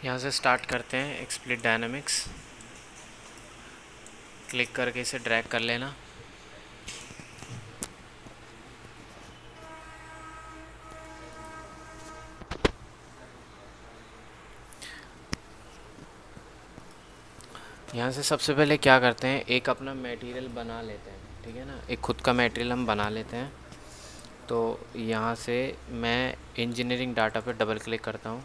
यहाँ से स्टार्ट करते हैं एक्सप्लिट डायनामिक्स। क्लिक करके इसे ड्रैग कर लेना। यहाँ से सबसे पहले क्या करते हैं, एक अपना मटेरियल बना लेते हैं, ठीक है ना। एक खुद का मटेरियल हम बना लेते हैं। तो यहाँ से मैं इंजीनियरिंग डाटा पे डबल क्लिक करता हूँ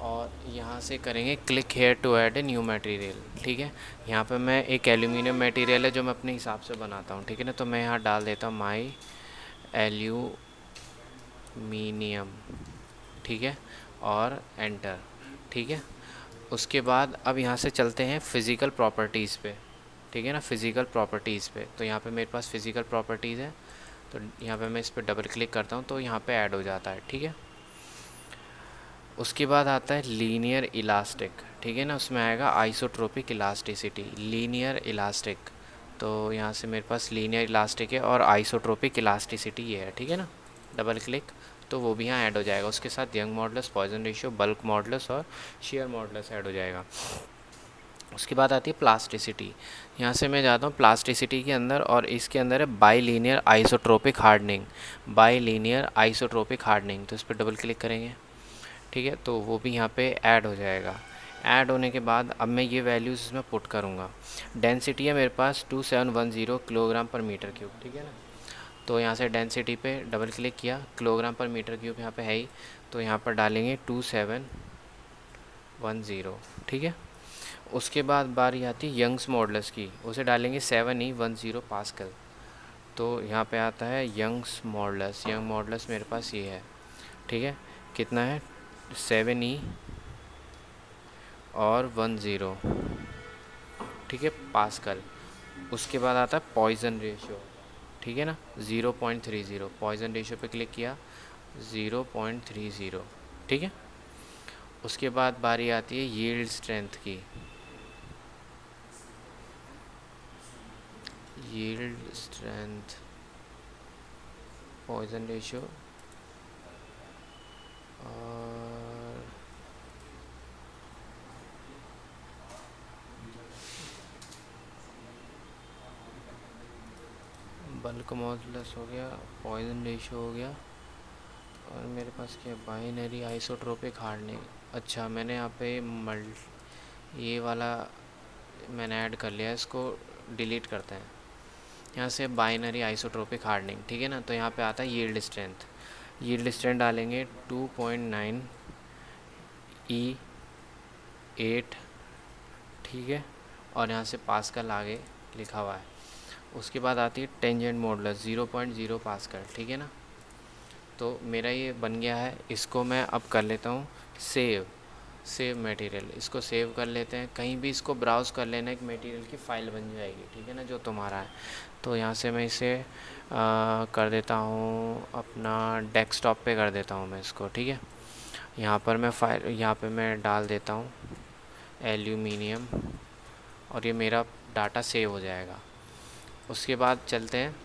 और यहाँ से करेंगे click here to add a new material, ठीक है। यहाँ पे मैं एक एल्यूमिनियम मटेरियल है जो मैं अपने हिसाब से बनाता हूँ, ठीक है ना। तो मैं यहाँ डाल देता हूँ माई एल्यूमिनियम, ठीक है, और एंटर, ठीक है। उसके बाद अब यहाँ से चलते हैं फ़िज़िकल प्रॉपर्टीज़ पे, ठीक है ना। फ़िज़िकल प्रॉपर्टीज़ पे तो यहाँ पे मेरे पास फ़िज़िकल प्रॉपर्टीज़ है। तो यहाँ पे मैं इस पर डबल क्लिक करता हूँ तो यहाँ पे ऐड हो जाता है, ठीक है। उसके बाद आता है लीनियर इलास्टिक, ठीक है ना। उसमें आएगा आइसोट्रोपिक इलास्टिसिटी, लीनियर इलास्टिक। तो यहाँ से मेरे पास लीनियर इलास्टिक है और आइसोट्रोपिक इलास्टिसिटी ये है, ठीक है ना। डबल क्लिक तो वो भी यहाँ ऐड हो जाएगा। उसके साथ young modulus, Poisson ratio, bulk modulus और शेयर मॉडुलस ऐड हो जाएगा। उसके बाद आती है प्लास्टिसिटी। यहाँ से मैं जाता हूँ प्लास्टिसिटी के अंदर और इसके अंदर है by linear isotropic hardening, by linear isotropic hardening. तो इस पर डबल क्लिक करेंगे, ठीक है, तो वो भी यहाँ पे ऐड हो जाएगा। ऐड होने के बाद अब मैं ये वैल्यूज़ इसमें पुट करूँगा। डेंसिटी है मेरे पास 2710 किलोग्राम पर मीटर क्यूब, ठीक है ना। तो यहाँ से डेंसिटी पे डबल क्लिक किया, किलोग्राम पर मीटर क्यूब यहाँ पे है ही, तो यहाँ पर डालेंगे 2710, ठीक है। उसके बाद बारी आती है यंग्स मॉडुलस की, उसे डालेंगे 7E10 पास्कल। तो यहाँ पे आता है यंग्स मॉडुलस, यंग मॉडुलस मेरे पास ये है, ठीक है। कितना है 7E और 10, ठीक है, पास्कल। उसके बाद आता है पॉइजन रेशियो, ठीक है ना, 0.30। पॉइजन रेशियो पे क्लिक किया, 0.30, ठीक है। उसके बाद बारी आती है यील्ड स्ट्रेंथ की। यील्ड स्ट्रेंथ, पॉइजन रेशियो और बल्क मॉडुलस हो गया, पॉइजन रेशियो हो गया, और मेरे पास क्या बाइनरी आइसोट्रोपिक हार्डनिंग। अच्छा, मैंने यहाँ पे ये वाला मैंने ऐड कर लिया, इसको डिलीट करते हैं। यहाँ से बाइनरी आइसोट्रोपिक हार्डनिंग, ठीक है ना। तो यहाँ पे आता है यील्ड स्ट्रेंथ, यील्ड स्ट्रेंथ डालेंगे 2.9E8, ठीक है, और यहाँ से पास्कल आगे लिखा हुआ है। उसके बाद आती है टेंजेंट मॉडुलस 0.0 पास्कल, ठीक है ना। तो मेरा ये बन गया है। इसको मैं अब कर लेता हूँ सेव मटेरियल। इसको सेव कर लेते हैं, कहीं भी इसको ब्राउज़ कर लेना, एक मटेरियल की फ़ाइल बन जाएगी, ठीक है ना, जो तुम्हारा है। तो यहाँ से मैं इसे कर देता हूँ अपना डेस्कटॉप पे कर देता हूँ मैं इसको, ठीक है। यहाँ पर मैं यहाँ पे मैं डाल देता हूँ एल्यूमिनियम और ये मेरा डाटा सेव हो जाएगा। उसके बाद चलते हैं,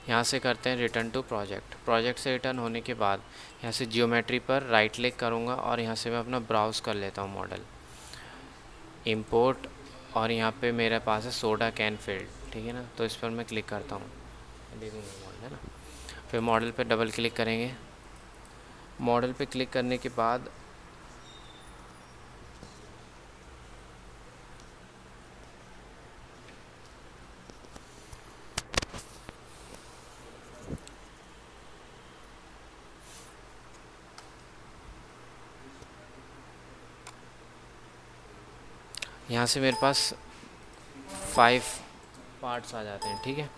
यहाँ से करते हैं रिटर्न टू प्रोजेक्ट। प्रोजेक्ट से रिटर्न होने के बाद यहाँ से जियोमेट्री पर राइट क्लिक करूँगा और यहाँ से मैं अपना ब्राउज़ कर लेता हूँ मॉडल, इंपोर्ट, और यहाँ पे मेरे पास है सोडा कैन फील्ड, ठीक है ना। तो इस पर मैं क्लिक करता हूँ, देखूँगा मॉडल, है ना। फिर मॉडल पे डबल क्लिक करेंगे। मॉडल पे क्लिक करने के बाद यहाँ से मेरे पास 5 पार्ट्स आ जाते हैं, ठीक है।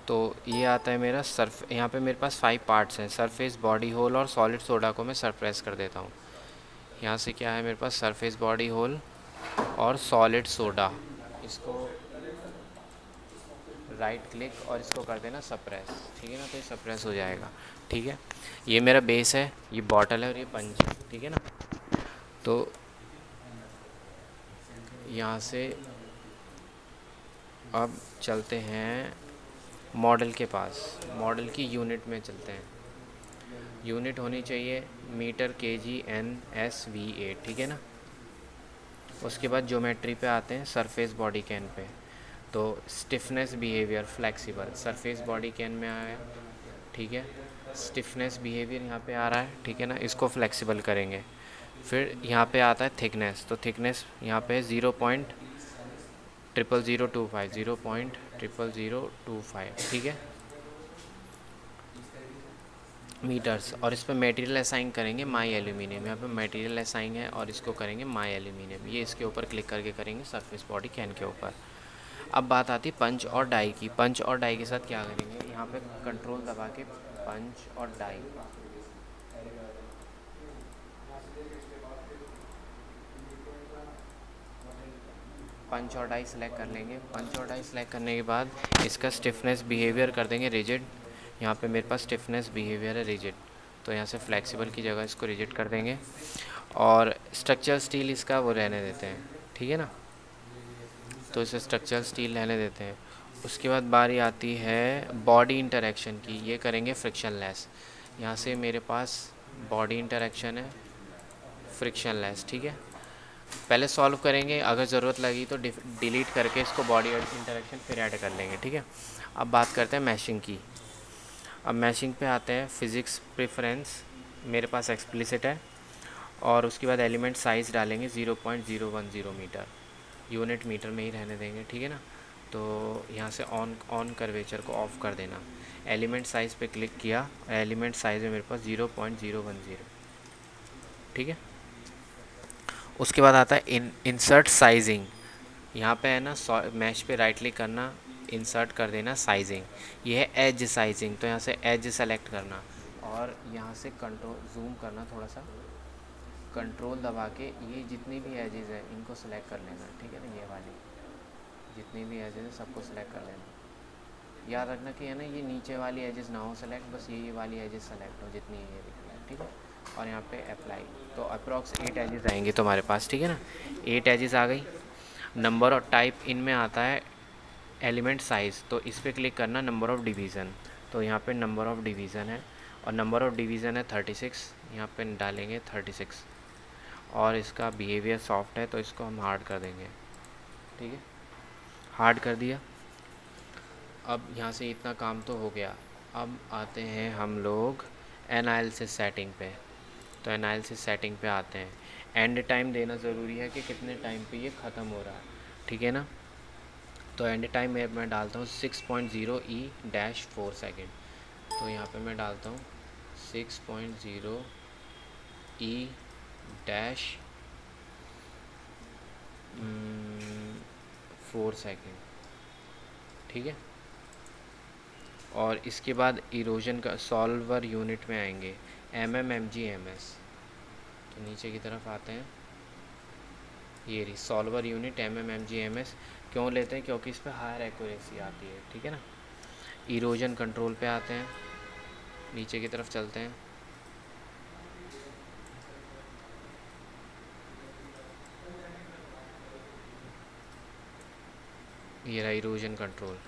तो ये आता है मेरा यहाँ पे मेरे पास 5 पार्ट्स हैं, सरफेस, बॉडी होल और सॉलिड सोडा को मैं सरप्रेस कर देता हूँ। यहाँ से क्या है मेरे पास सरफेस, बॉडी होल और सॉलिड सोडा, इसको राइट क्लिक और इसको कर देना सप्रेस, ठीक है ना। तो ये सप्रेस हो जाएगा, ठीक है। ये मेरा बेस है, ये बॉटल है और ये पंच है, ठीक है ना। तो यहाँ से अब चलते हैं मॉडल के पास, मॉडल की यूनिट में चलते हैं। यूनिट होनी चाहिए metre, kg, N, S, V, A, ठीक है ना। उसके बाद ज्योमेट्री पे आते हैं, सरफेस बॉडी कैन पे। तो stiffness, behaviour, flexible, surface body can में आया, ठीक है। स्टिफनेस बिहेवियर यहाँ पे आ रहा है, ठीक है ना, इसको फ्लेक्सिबल करेंगे। फिर यहाँ पे आता है थिकनेस, तो थिकनेस यहाँ पे 0.00025, 0.00025, ठीक है, मीटर्स। और इस पर मटेरियल असाइन करेंगे माई एल्यूमिनियम, यहाँ पे मटेरियल असाइन है और इसको करेंगे माई एल्यूमिनियम। ये इसके ऊपर क्लिक करके करेंगे सरफेस बॉडी कैन के ऊपर। अब बात आती है पंच और डाई की। पंच और डाई के साथ क्या करेंगे, यहाँ पे कंट्रोल दबा के पंच और डाई, पंच और डाई सेलेक्ट कर लेंगे। पंच और डाई सेलेक्ट करने के बाद इसका स्टिफनेस बिहेवियर कर देंगे रिजिड। यहाँ पे मेरे पास स्टिफनेस बिहेवियर है रिजिड, तो यहाँ से फ्लेक्सिबल की जगह इसको रिजिड कर देंगे। और स्ट्रक्चर स्टील इसका वो रहने देते हैं, ठीक है ना, तो इसे स्ट्रक्चर स्टील रहने देते हैं। उसके बाद बारी आती है बॉडी इंटरेक्शन की, ये करेंगे फ्रिक्शन लेस। यहाँ से मेरे पास बॉडी इंटरेक्शन है फ्रिक्शन लेस, ठीक है। पहले सॉल्व करेंगे, अगर ज़रूरत लगी तो डिलीट करके इसको बॉडी इंटरेक्शन फिर ऐड कर लेंगे, ठीक है। अब बात करते हैं मैशिंग की। अब मैशिंग पे आते हैं, फिज़िक्स प्रेफरेंस मेरे पास एक्सप्लिसिट है, और उसके बाद एलिमेंट साइज़ डालेंगे 0.010 मीटर, यूनिट मीटर में ही रहने देंगे, ठीक है ना। तो यहाँ से ऑन कर्वेचर को ऑफ़ कर देना। एलिमेंट साइज़ पे क्लिक किया, एलिमेंट साइज़ है मेरे पास 0.010, ठीक है। उसके बाद आता है इंसर्ट साइजिंग। यहाँ पे है ना, मैश पे राइट क्लिक करना, इंसर्ट कर देना साइजिंग, ये है एज साइजिंग। तो यहाँ से एज सेलेक्ट करना और यहाँ से कंट्रोल जूम करना, थोड़ा सा कंट्रोल दबा के ये जितनी भी एजेस हैं इनको सेलेक्ट कर लेना, ठीक है ना। ये वाली जितनी भी एजेस हैं सबको सेलेक्ट कर लेना। याद रखना कि है ना, ये नीचे वाली एजेस ना हो सेलेक्ट, बस ये वाली एजेस सेलेक्ट हो जितनी ये दिख रही है, ठीक है। और यहाँ पे अप्लाई, तो अप्रॉक्स 8 एजेस आएंगी तुम्हारे पास, ठीक है ना। 8 एजेस आ गई। नंबर और टाइप इनमें आता है एलिमेंट साइज़, तो इस पर क्लिक करना, नंबर ऑफ़ डिवीज़न, तो यहाँ पे नंबर ऑफ़ डिवीज़न है और नंबर ऑफ़ डिवीज़न है 36, यहाँ पे डालेंगे 36। और इसका बिहेवियर सॉफ्ट है तो इसको हम हार्ड कर देंगे, ठीक है, हार्ड कर दिया। अब यहाँ से इतना काम तो हो गया। अब आते हैं हम लोग एनालिसिस सेटिंग पे। तो एनालिसिस सेटिंग पे आते हैं, एंड टाइम देना ज़रूरी है कि कितने टाइम पे ये ख़त्म हो रहा है, ठीक है ना। तो एंड टाइम में मैं डालता हूँ 6.0E-4 सेकेंड। तो यहाँ पे मैं डालता हूँ 6.0E-4 सेकेंड, ठीक है। और इसके बाद इरोजन का सॉल्वर यूनिट में आएंगे, MG MS। तो नीचे की तरफ आते हैं, ये रही सॉल्वर यूनिट MG MS। क्यों लेते हैं, क्योंकि इस पर हायर एक्यूरेसी आती है, ठीक है ना। इरोजन कंट्रोल पे आते हैं, नीचे की तरफ चलते हैं, ये रहा erosion control.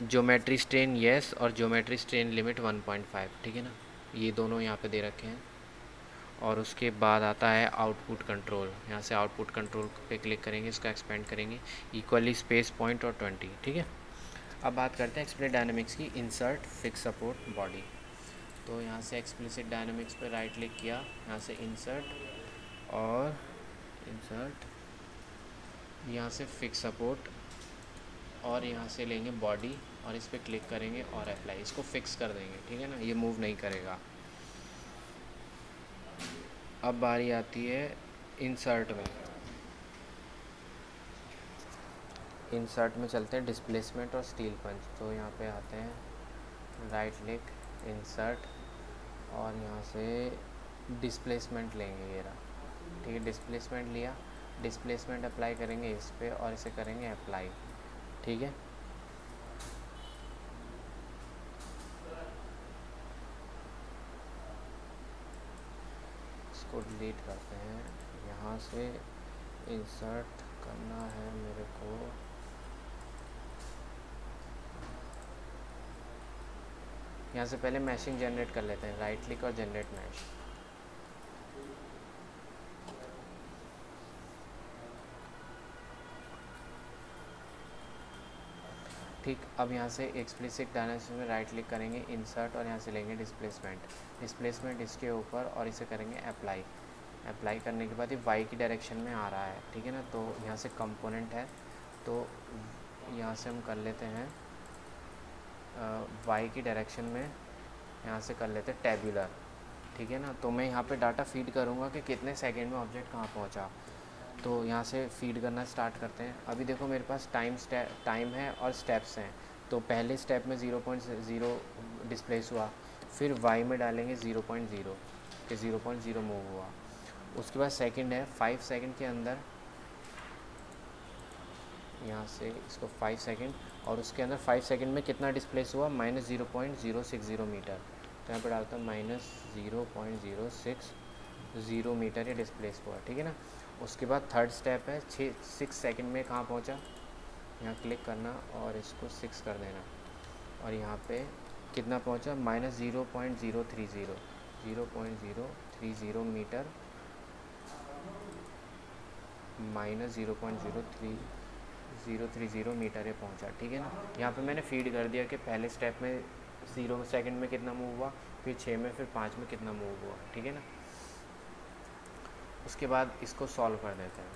Geometry strain yes और ज्योमेट्री स्ट्रेन लिमिट 1.5, ठीक है ना, ये दोनों यहाँ पे दे रखे हैं। और उसके बाद आता है आउटपुट कंट्रोल, यहाँ से आउटपुट कंट्रोल पे क्लिक करेंगे, इसको एक्सपेंड करेंगे, इक्वली स्पेस पॉइंट और 20, ठीक है। अब बात करते हैं एक्सप्लिसिट डायनामिक्स की, इंसर्ट फिक्स सपोर्ट बॉडी। तो यहाँ से एक्सप्लिसिट डायनामिक्स पे राइट क्लिक किया, यहाँ से इंसर्ट और इंसर्ट, यहाँ से फिक्स सपोर्ट, और यहाँ से लेंगे बॉडी और इस पर क्लिक करेंगे और अप्लाई, इसको फिक्स कर देंगे, ठीक है ना, ये मूव नहीं करेगा। अब बारी आती है इंसर्ट में। इंसर्ट में चलते हैं, डिस्प्लेसमेंट और स्टील पंच। तो यहाँ पे आते हैं, राइट क्लिक, इंसर्ट, और यहाँ से डिस्प्लेसमेंट लेंगे, ये रहा, ठीक है। डिस्प्लेसमेंट लिया, डिस्प्लेसमेंट अप्लाई करेंगे इस पर और इसे करेंगे अप्लाई, ठीक है। इसको डिलीट करते हैं, यहाँ से इंसर्ट करना है मेरे को, यहाँ से पहले मैशिंग जनरेट कर लेते हैं, राइट क्लिक और जनरेट मैश। ठीक, अब यहाँ से एक्सप्लिसिट डायमेंशन में राइट क्लिक करेंगे, इंसर्ट, और यहाँ से लेंगे डिस्प्लेसमेंट। डिस्प्लेसमेंट इसके ऊपर, और इसे करेंगे अप्लाई। अप्लाई करने के बाद ये वाई की डायरेक्शन में आ रहा है, ठीक है ना। तो यहाँ से कंपोनेंट है, तो यहाँ से हम कर लेते हैं वाई की डायरेक्शन में, यहाँ से कर लेते हैं टेबुलर, ठीक है ना। तो मैं यहाँ पे डाटा फीड करूँगा कि कितने सेकंड में ऑब्जेक्ट कहाँ पहुँचा। तो यहाँ से फीड करना स्टार्ट करते हैं। अभी देखो मेरे पास टाइम है और स्टेप्स हैं। तो पहले स्टेप में 0.0 डिस्प्लेस हुआ, फिर वाई में डालेंगे 0.0 कि 0.0 मूव हुआ। उसके बाद सेकंड है 5 सेकंड के अंदर, यहाँ से इसको 5 सेकंड, और उसके अंदर 5 सेकंड में कितना डिस्प्लेस हुआ, -0.060 मीटर। तो यहाँ पर डालता हूँ -0.060 मीटर ये डिस्प्लेस हुआ, ठीक है ना। उसके बाद थर्ड स्टेप है 6 सेकंड में कहाँ पहुँचा, यहाँ क्लिक करना और इसको 6 कर देना, और यहाँ पे कितना पहुँचा, -0.030 मीटर, -0.030 मीटर ये पहुँचा, ठीक है ना। यहाँ पे मैंने फीड कर दिया कि पहले स्टेप में 0 सेकंड में कितना मूव हुआ, फिर 6 में, फिर 5 में कितना मूव हुआ, ठीक है ना। उसके बाद इसको सॉल्व कर देते हैं।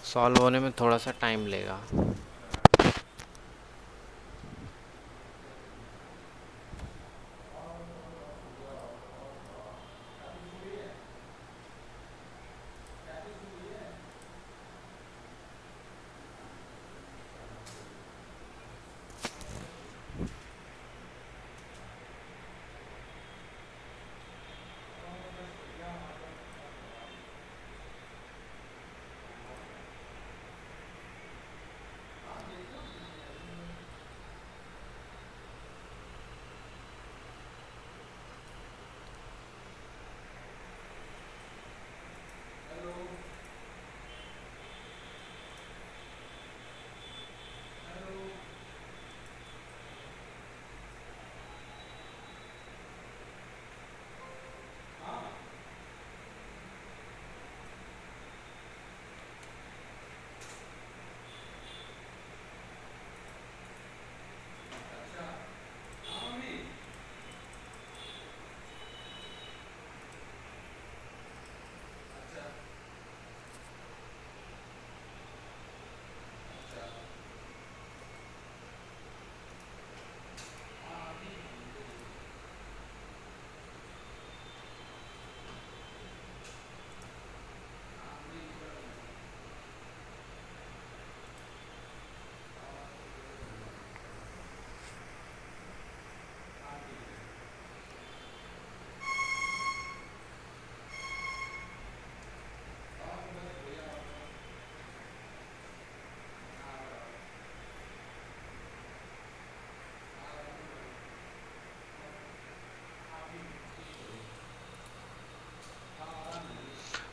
सॉल्व होने में थोड़ा सा टाइम लेगा।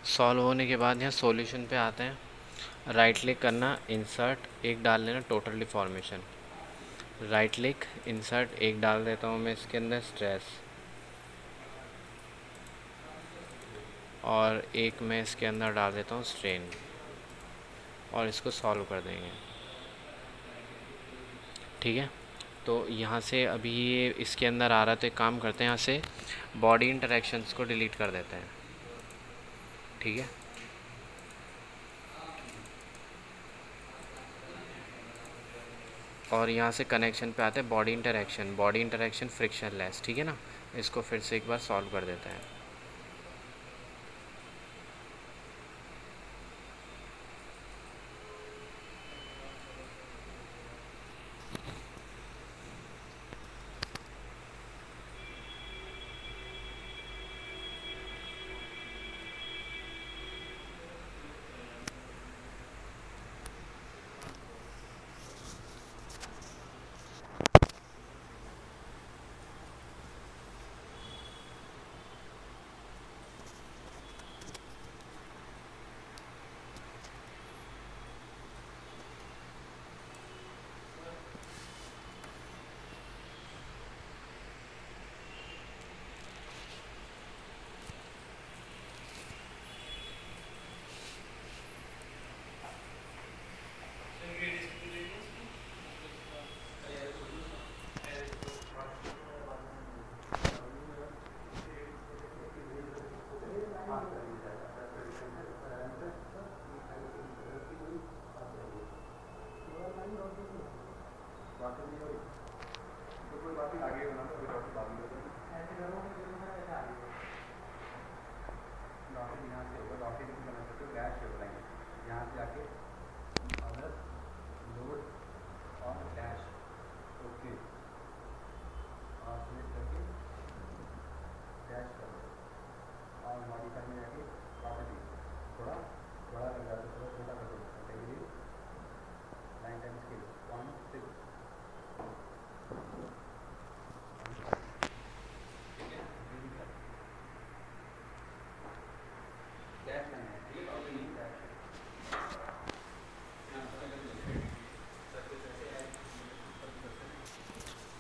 सॉल्व होने के बाद यहाँ सॉल्यूशन पे आते हैं। राइट क्लिक करना, इंसर्ट, एक डाल लेना total deformation. Right click, insert, एक डाल देता हूँ मैं इसके अंदर स्ट्रेस, और एक मैं इसके अंदर डाल देता हूँ स्ट्रेन, और इसको सॉल्व कर देंगे, ठीक है। तो यहाँ से अभी ये इसके अंदर आ रहा है, तो एक काम करते हैं, यहाँ से बॉडी इंटरेक्शंस को डिलीट कर देते हैं। ठीक है, और यहाँ से कनेक्शन पे आते हैं, बॉडी इंटरेक्शन फ्रिक्शनलेस। ठीक है ना, इसको फिर से एक बार सॉल्व कर देते हैं।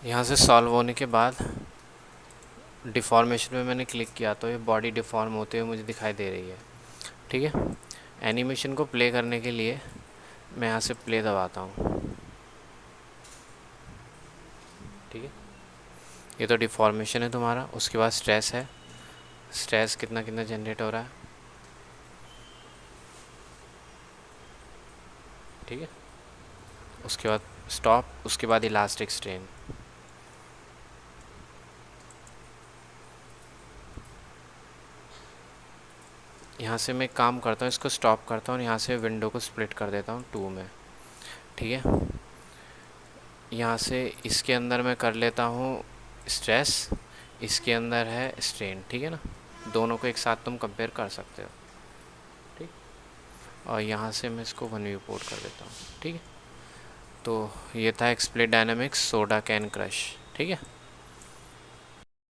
यहाँ से सॉल्व होने के बाद डिफ़ॉर्मेशन में मैंने क्लिक किया तो ये बॉडी डिफ़ॉर्म होते हुए मुझे दिखाई दे रही है। ठीक है, एनिमेशन को प्ले करने के लिए मैं यहाँ से प्ले दबाता हूँ। ठीक है, ये तो डिफ़ॉर्मेशन है तुम्हारा। उसके बाद स्ट्रेस है, स्ट्रेस कितना कितना जनरेट हो रहा है। ठीक है, उसके बाद स्टॉप, उसके बाद इलास्टिक स्ट्रेन। यहाँ से मैं काम करता हूँ, इसको स्टॉप करता हूँ और यहाँ से विंडो को स्प्लिट कर देता हूँ 2 में। ठीक है, यहाँ से इसके अंदर मैं कर लेता हूँ स्ट्रेस, इसके अंदर है स्ट्रेन। ठीक है ना, दोनों को एक साथ तुम कंपेयर कर सकते हो। ठीक, और यहाँ से मैं इसको 1 व्यू पोर्ट कर देता हूँ। ठीक है, तो ये था एक्सप्लिट डायनामिक्स सोडा कैन क्रश। ठीक है।